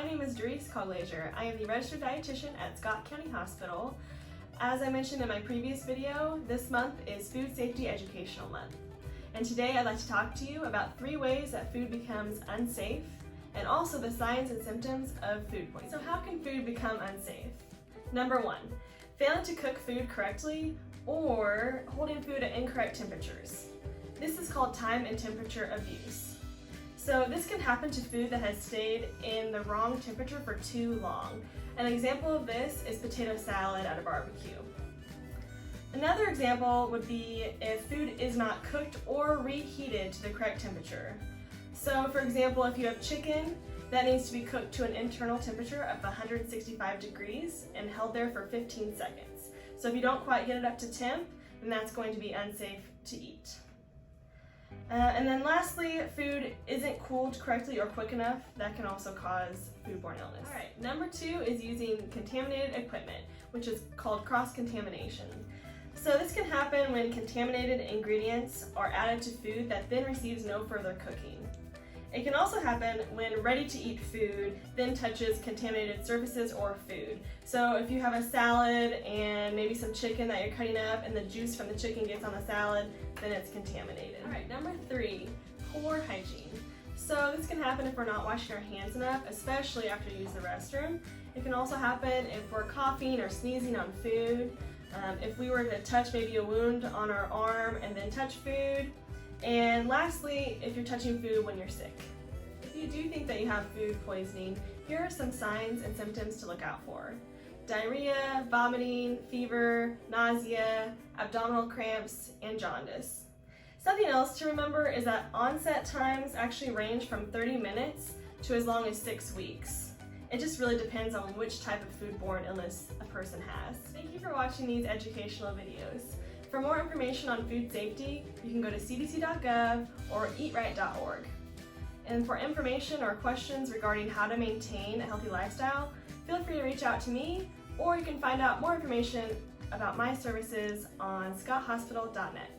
my name is Doris Coglazier. I am the registered dietitian at Scott County Hospital. As I mentioned in my previous video, this month is Food Safety Educational Month. And today I'd like to talk to you about 3 ways that food becomes unsafe and also the signs and symptoms of food poisoning. So how can food become unsafe? Number 1, failing to cook food correctly or holding food at incorrect temperatures. This is called time and temperature abuse. So this can happen to food that has stayed in the wrong temperature for too long. An example of this is potato salad at a barbecue. Another example would be if food is not cooked or reheated to the correct temperature. So for example, if you have chicken, that needs to be cooked to an internal temperature of 165 degrees and held there for 15 seconds. So if you don't quite get it up to temp, then that's going to be unsafe to eat. And then lastly, food isn't cooled correctly or quick enough. That can also cause foodborne illness. All right, number 2 is using contaminated equipment, which is called cross-contamination. So this can happen when contaminated ingredients are added to food that then receives no further cooking. It can also happen when ready-to-eat food then touches contaminated surfaces or food. So if you have a salad and maybe some chicken that you're cutting up and the juice from the chicken gets on the salad, then it's contaminated. All right, number 3, poor hygiene. So this can happen if we're not washing our hands enough, especially after you use the restroom. It can also happen if we're coughing or sneezing on food, if we were to touch maybe a wound on our arm and then touch food, and lastly, if you're touching food when you're sick. If you do think that you have food poisoning, here are some signs and symptoms to look out for. Diarrhea, vomiting, fever, nausea, abdominal cramps, and jaundice. Something else to remember is that onset times actually range from 30 minutes to as long as 6 weeks. It just really depends on which type of foodborne illness a person has. Thank you for watching these educational videos. For more information on food safety, you can go to cdc.gov or eatright.org. And for information or questions regarding how to maintain a healthy lifestyle, feel free to reach out to me, or you can find out more information about my services on scotthospital.net.